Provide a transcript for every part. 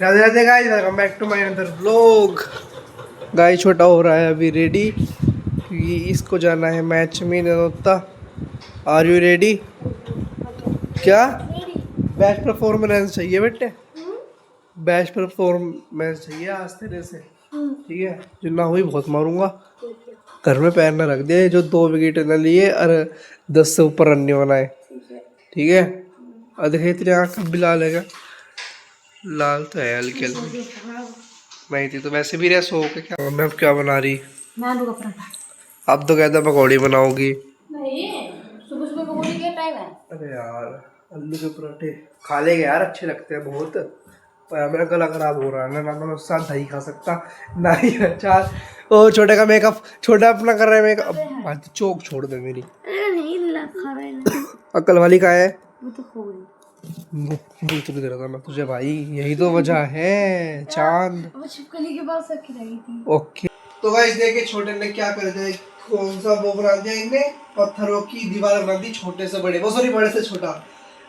Radhe Radhe guys, welcome back to my another vlog. गाय छोटा हो रहा है अभी रेडी, क्योंकि इसको जाना है मैच में ननोत्ता। Are you ready? क्या बेस्ट परफॉर्मेंस चाहिए बेटे? बेस्ट परफॉर्मेंस चाहिए आज तेरे से, ठीक है? जो ना हुई बहुत मारूंगा। घर में पैर ना रख दे जो 2 विकेट न लिए और 10 से ऊपर रन नहीं होना है, ठीक है? और देखिए तेरी आँख कब भी लाल है? लाल तो है हल्की हल्की। नहीं थी तो वैसे भी रह सो के क्या। मैं अब क्या बना रही? आलू का पराठा। अब तो कहता पकौड़ी बनाओगी। नहीं, सुबह सुबह पकौड़ी का टाइम है। अरे यार आलू के पराठे खा लेंगे यार, अच्छे लगते हैं बहुत। पर मेरा गला खराब हो रहा है ना, मैं उसके साथ दही खा सकता ना ही अचार। ओ छोटे का मेकअप, छोटा अपना कर रहा है मेकअप। चौक छोड़ दे मेरी। नहीं खा रहा है। अकल वाली का है वो तो खो गई। दूसरी दे रहा था मैं तुझे भाई, यही तो वजह है चांद। वो छिपकली के पास रखी रही थी। ओके तो गाइस देखिए छोटे ने क्या कर दिया, कौन सा वो बना दिया इनने, पत्थरों की दीवार बना दी, छोटे से बड़े, वो सॉरी बड़े से छोटा।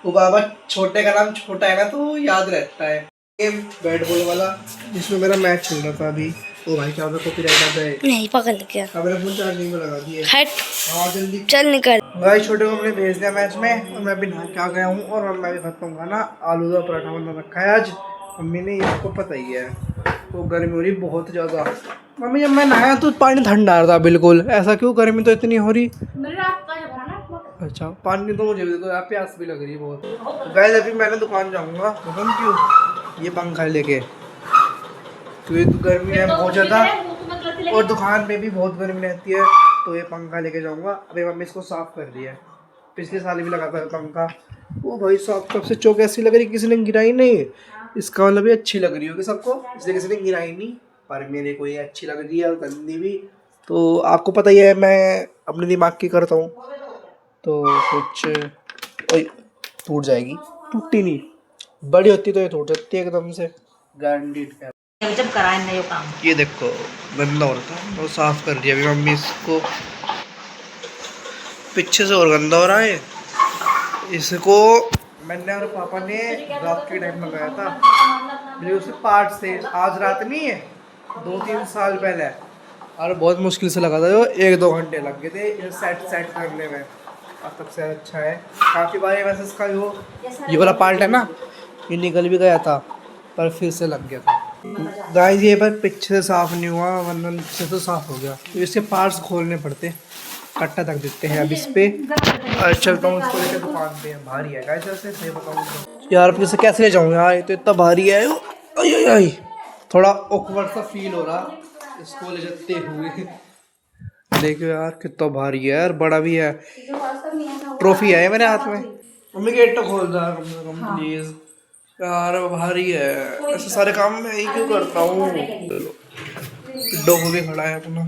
वो बाबा छोटे का नाम छोटा है ना तो याद रहता है। गेम बैट बॉल वाला जिसमें मेरा मैच चल रहा था अभी। ओ भाई क्या होता कॉपीराइट आता है? नहीं पकड़ के अब मेरा फोन चार्जिंग में लगा दिए। हट हाँ जल्दी चल निकल। भाई छोटे को हमने भेज दिया मैच में और मैं भी नहा के आ गया हूँ और मैं भी खाता हूँ खाना। आलू का पराठा बना रखा है आज मम्मी ने, इसको पता ही है। तो गर्मी हो रही बहुत ज़्यादा। मम्मी जब मैं नहाया तो पानी ठंडा आ रहा था बिल्कुल, ऐसा क्यों? गर्मी तो इतनी हो रही। अच्छा पानी तो मुझे भी दे दो यार, प्यास भी लग रही है बहुत। गाइस अभी मैंने दुकान जाऊँगा, दुकान क्यों? ये पंखा लेके, क्योंकि तो गर्मी है बहुत ज़्यादा और दुकान पे भी बहुत गर्मी रहती है, तो ये पंखा लेके जाऊँगा। अभी मम्मी इसको साफ़ कर रही है, पिछले साल भी लगा था पंखा। वो भाई साहब कब से चौक ऐसी लग रही, किसी ने गिराई नहीं। इसका मतलब भी अच्छी लग रही होगी सबको, इसलिए किसी ने गिराई नहीं, पर मेरे को ये अच्छी लग रही है और गंदी भी। तो आपको पता ही है मैं अपने दिमाग की करता हूँ, तो कुछ ओए टूट जाएगी, टूटती नहीं, बड़ी होती तो ये टूट जाती है एकदम से, गारंटीड है। जब कराए नहीं काम। ये देखो गंदा हो रहा था, वो साफ कर दिया अभी मम्मी इसको। पीछे से और गंदा हो रहा है। इसको मैंने और पापा ने रात के टाइम मंगाया था, मेरे उसके पार्ट से आज रात नहीं है 2-3 साल पहले, और बहुत मुश्किल से लगा था, जो 1-2 घंटे लग गए थे सेट करने में। और तब से अच्छा है काफ़ी बार। वैसे इसका जो ये वाला पार्ट है ना, ये निकल भी गया था पर फिर से लग गया था। गाइस ये पर पीछे से साफ़ नहीं हुआ, वरना नीचे से तो साफ़ हो गया। तो इसके पार्ट्स खोलने पड़ते, कट्टा तक देते हैं अब इस पे। और चलता हूँ इसको लेकर दुकान पे, भारी है गाइस ऐसे सही बताऊँ तो। यार अब इसे कैसे ले जाऊँ यार, ये तो इतना भारी है। आई आई आई थोड़ा ऑकवर्ड सा फील हो रहा इसको ले जाते हुए। देखो यार कितना भारी है यार, बड़ा भी है, ट्रॉफी है मेरे हाथ में। मम्मी गेट तो खोल दो प्लीज यार, भारी है। ऐसे सारे काम मैं ही क्यों करता हूँ। डॉग भी खड़ा है अपना,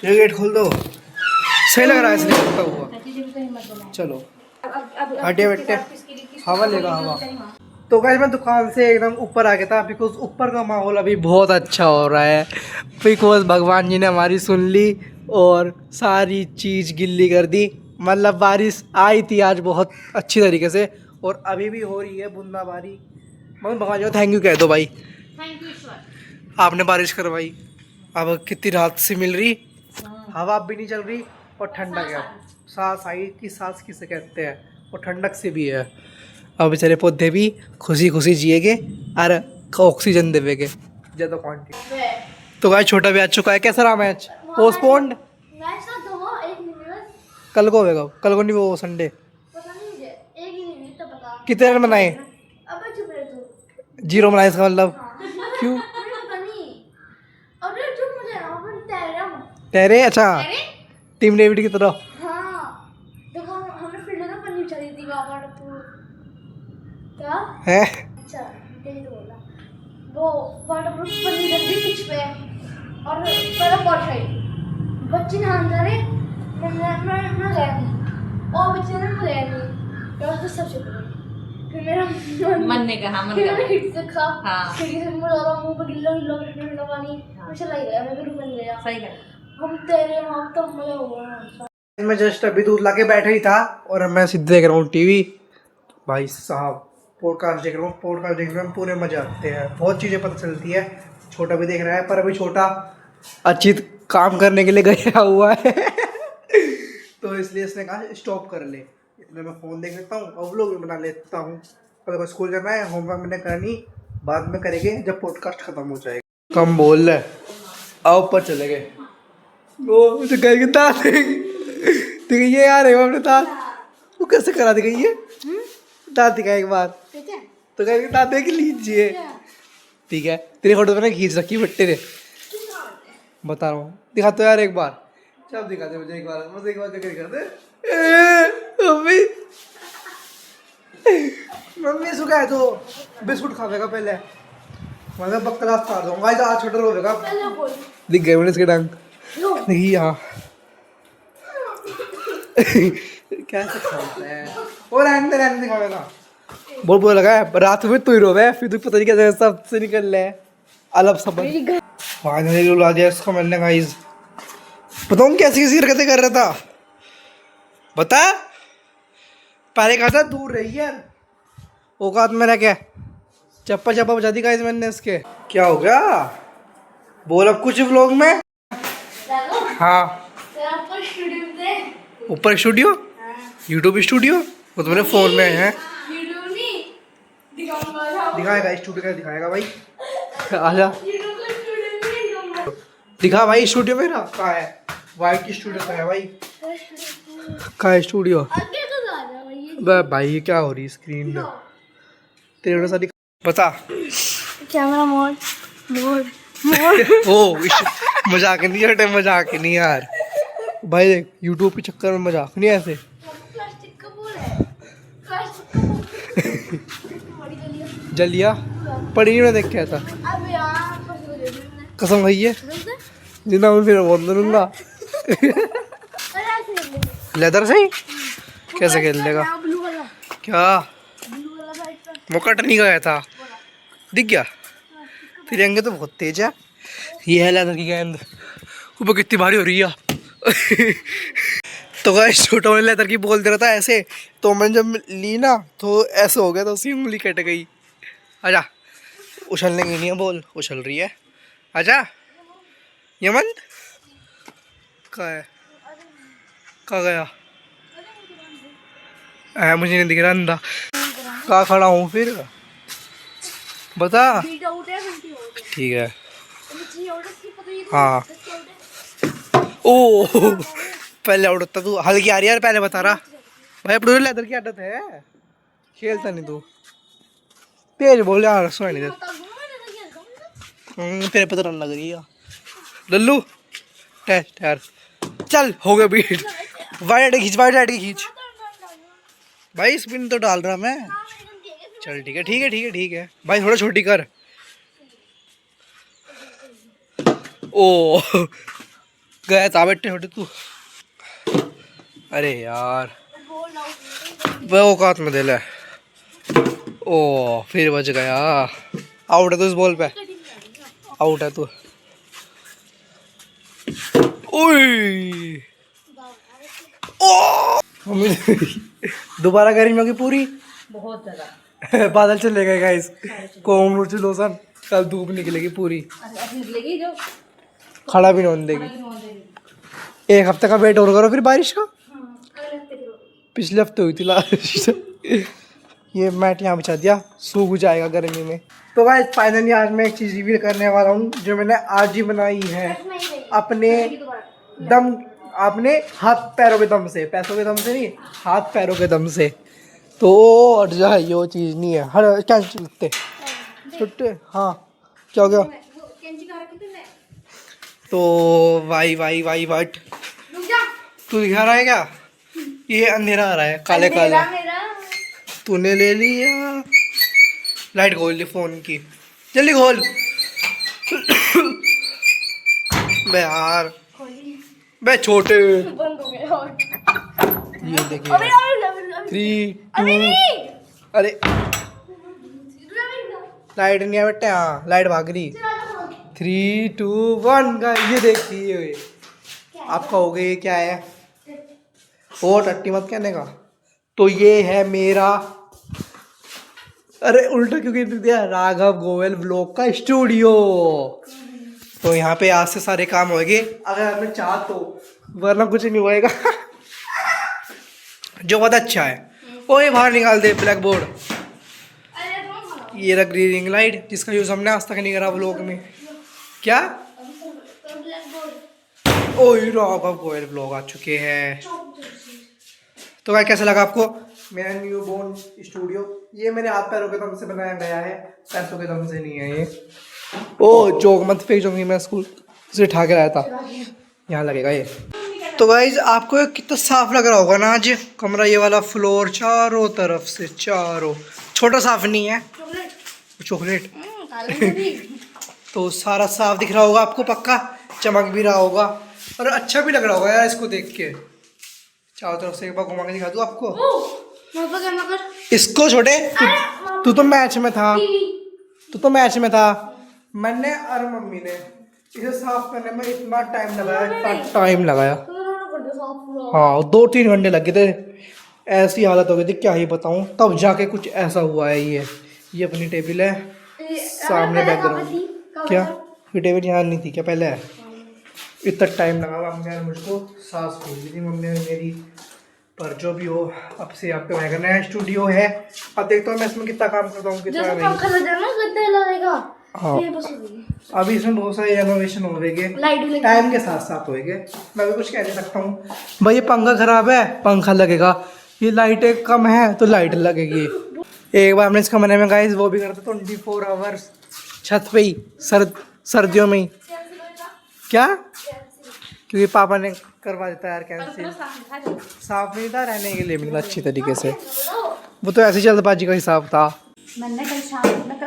ये गेट खोल दो, सही लग रहा है इसलिए करता हुआ। चलो हटिए बेटे, हवा लेगा हवा। तो गाइस मैं दुकान से एकदम ऊपर आ गया था, बिकॉज ऊपर का माहौल अभी बहुत अच्छा हो रहा है, बिकॉज भगवान जी ने हमारी सुन ली और सारी चीज़ गिल्ली कर दी। मतलब बारिश आई थी आज बहुत अच्छी तरीके से और अभी भी हो रही है बूंदाबांदी। मगर भगवान जी थैंक यू कह दो भाई, थैंक यू ईश्वर, आपने बारिश करवाई। अब कितनी रात से मिल रही, हवा भी नहीं चल रही और ठंडक है। सांस आई की सांस किसे कहते हैं, और ठंडक से भी है। अब बेचारे पौधे भी खुशी खुशी जिएगे और ऑक्सीजन देवेगे ज़्यादा क्वान्टिटी। तो गाइस छोटा भी आ चुका है। कैसा रहा मैच? पोस्टपोन्ड कल को होगा, कल को नहीं, वो संडे। कितने रन बनाए? 0 बनाए, इसका मतलब क्यों? तेरे अच्छा टीम डेविड की तरह। है अच्छा यही तो बोला वो वाटरप्रूफ पन्नी रख दी पिच पे और पहले पहुंच गई बच्चे नहाने जा रहे मैं गया नहीं और बच्चे ने गया नहीं और तो सब चुप गए। फिर मेरा मन ने कहा, मन फिर मैंने खिड़की से खा हाँ। खिड़की से मुंह लगा, मुंह पे गिल्ला गिल्ला ठंडा पानी मैं चला ही गया, मैं भी रुक नहीं गया। सही कहा। हम तेरे वहाँ तो मजा हुआ। मैं जस्ट अभी दूध ला के बैठा ही था और मैं सीधे देख रहा हूँ टीवी। भाई साहब पॉडकास्ट देख रहा हूँ। पॉडकास्ट देखने में पूरे मजे आते हैं, बहुत चीज़ें पता चलती है। छोटा भी देख रहा है, पर अभी छोटा अच्छी काम करने के लिए गया हुआ है तो इसलिए इसने कहा स्टॉप कर ले। इतने मैं फ़ोन देख लेता हूँ और व्लॉग भी बना लेता हूँ। और स्कूल जाना है, होमवर्क मैंने करनी बाद में करेंगे जब पॉडकास्ट ख़त्म हो जाएगा। कम बोल रहे आओ ऊपर चले गए। वो तो कहेंगे दांत दिखाइए यार, अपने दांत वो कैसे करा दिखाइए, दांत दिखा एक बार तो कहेंगे दांत देख लीजिए। ठीक है, तेरी फोटो मैंने खींच रखी बट्टे ने, बता रहा हूँ। दिखा तो यार एक बार, सब दिखा दे मुझे एक बार, मुझे एक बार करके दिखा दे। मम्मी मम्मी सुखा है तो बिस्कुट खावेगा पहले, मैं बकलास काट दूंगा। आज छोटा रोवेगा, दिख गए मैंने इसके डंग देखिए यहाँ कैसे खाता है। और रहने दिखावेगा, बोल लगा है रात में तू ही रोवे, फिर तू पता नहीं कैसे सब से निकल ले अलग सब। फाइनली रुला दिया इसको मैंने गाइस। बताऊँ कैसी कैसी हरकतें कर रहा था, बता। पहले कहा था दूर रही यार, औकात मेरा क्या। चप्पा चप्पा बजा दी गाइस मैंने इसके। क्या हो गया बोल अब कुछ व्लॉग में। हाँ ऊपर स्टूडियो, यूट्यूब स्टूडियो, वो तो मेरे फोन में है। दिखाएगा स्टूडियो का, दिखाएगा भाई आजा दिखा भाई। स्टूडियो मेरा कहाँ है, वाइट की स्टूडियो का है भाई। कहाँ है स्टूडियो भाई, ये क्या हो रही स्क्रीन में तेरे सारी बता। कैमरा मोड ओ मजाक नहीं हटे, मजाक नहीं यार भाई। देख यूट्यूब के चक्कर में मजाक नहीं ऐसे। प्लास्टिक का बोल है, प्लास्टिक का जलिया पड़ी में देख के आता। अब यार कसम खाई है जिंदा मैं फिर बोल दूंगा। लेदर से ही कैसे खेल लेगा क्या, वो कट नहीं गया था दिख गया। तिरंगे तो बहुत तेज है। ये है लेदर की गेंद, ऊपर कितनी भारी हो रही है तो गाइस छोटा वाले लेदर की बोल दे रहा था ऐसे, तो मैंने जब ली ना तो ऐसे हो गया, तो उसकी उंगली कट गई। आजा उछलने की नहीं है, बोल उछल रही है। आजा यमन कहाँ है, कहाँ गया मुझे नहीं दिख रहा अंधा। कहाँ खड़ा हूँ फिर बता। ठीक है हाँ। ओ पहले आउट होता तू, हल्की आ रही है यार पहले बता रहा भाई। अपने लेदर की आदत है, खेलता नहीं तू। तेज बोल यार, सुना नहीं देता तेरे पे तो रन लग रही है लल्लू। टेस्ट यार चल हो गया बीट। वाइड खींच, वाइड खींच भाई, स्पिन तो डाल रहा मैं। चल ठीक है ठीक है ठीक है ठीक है भाई, थोड़ा छोटी कर। ओ गया था बेटे छोटे तू। अरे यार वह औकात में दिल है। ओ फिर बच गया, आउट है तू इस बॉल पे, आउट है तू। ओए ओ दोबारा गर्मी होगी पूरी, बहुत ज्यादा बादल चले गए गाइस। कोम लोशन, कल धूप निकलेगी पूरी, निकलेगी जो खड़ा भी नहीं होने देगी। एक हफ्ते का वेट और करो फिर बारिश का। पिछले हफ्ते हुई थी लास्ट। ये मैट यहाँ बिछा दिया, सूख जाएगा गर्मी में। तो गाइस फाइनली आज मैं एक चीज़ रिवील करने वाला हूँ जो मैंने आज ही बनाई है अपने दम, अपने हाथ पैरों के दम से, पैसों के दम से नहीं, हाथ पैरों के दम से। तो और जो है ये चीज़ नहीं है हर क्या चलते छुट्टे। हाँ क्या हो गया, तो वाई वाई वाई वाट तू दिखा रहा है क्या, ये अंधेरा आ रहा है काले काला। तूने ले लिया, लाइट खोल ली फोन की, जल्दी खोल। बे यार बे छोटे, ये देखिए 3 2 अरे लाइट नहीं है बेटे। हाँ लाइट भाग रही। 3 2 1 का ये देखिए आपका हो गया। ये क्या है, और टट्टी मत कहने का। तो ये है मेरा अरे उल्टा क्यों लिख दिया? राघव गोयल व्लॉग का स्टूडियो। तो यहाँ पे आज से सारे काम होंगे अगर हमें चाह तो, वरना कुछ नहीं होएगा। जो बहुत अच्छा है ओए बाहर निकाल दे ब्लैक बोर्ड। ये रख रिंग लाइट जिसका यूज हमने आज तक नहीं करा व्लॉग में। क्या? ओए राघव गोयल व्लॉग आ चुके हैं। तो भाई कैसा लगा आपको मेरा न्यू बोर्न स्टूडियो? ये मेरे हाथ पैरों के दम से बनाया गया है, पैसों के दम से नहीं है ये। ओ जोक मत फेंक जो मैं स्कूल से उठा के लाया था, यहाँ लगेगा ये। तो गाइज आपको कितना साफ लग रहा होगा ना आज कमरा, ये वाला फ्लोर चारों तरफ से, चारों छोटा साफ नहीं है चॉकलेट तो सारा साफ दिख रहा होगा आपको, पक्का चमक भी रहा होगा और अच्छा भी लग रहा होगा यार इसको देख के। चारों तरफ से एक बार घुमा के दिखा दूँ आपको इसको। छोटे तू तो मैच में था, मैंने और मम्मी ने इसे साफ करने में इतना टाइम लगाया, हाँ 2-3 घंटे लगे थे। ऐसी हालत हो गई थी क्या ही बताऊं, तब जाके कुछ ऐसा हुआ है। ये अपनी टेबल है सामने बैकग्राउंड। क्या ये टेबल यहाँ नहीं थी क्या पहले? है इतना टाइम लगा मम्मी ने मुझको, सास खोल दी थी मम्मी ने मेरी। पर जो भी हो अब से यहाँ पे रहेगा नया स्टूडियो है। अब देखता हूँ मैं इसमें कितना काम करता हूँ कितना नहीं। हाँ अभी इसमें बहुत सारे रेनोवेशन होंगे, टाइम के साथ साथ होंगे, मैं भी कुछ कह नहीं सकता हूँ। भाई ये पंखा खराब है, पंखा लगेगा। ये लाइटें कम है तो लाइट लगेगी। एक बार हमने इस कमरे में गाइस वो भी करता 24 आवर्स छत पे ही, सर्दियों में ही। क्या? क्योंकि पापा ने करवा देता है यार कैंसिल, साफ नहीं था रहने के लिए मिला अच्छी तरीके से। वो तो ऐसी जल्दबाजी का हिसाब था। मैंने कल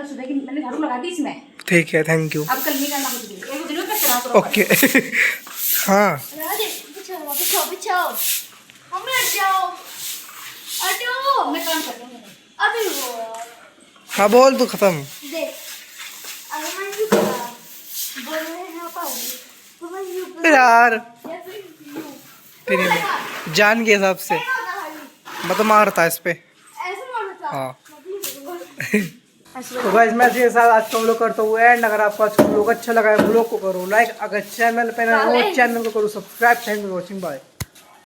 सुबह की मैंने झाड़ू लगा दी इसमें। ठीक है थैंक यू। अब कल नहीं करना कुछ भी। ओके हाँ मैं काम कर रही हूँ हाँ बोल तू खत्म। यार तेरी जान के हिसाब से मैं तो मारता इस पे। हाँ तो गाइस मैं ये साथ आज का व्लॉग करता हूँ एंड। अगर आपको आज का व्लॉग अच्छा लगा है व्लॉग को करो लाइक, अगर चैनल पे नए हो चैनल को करो subscribe. Thank you for watching, bye.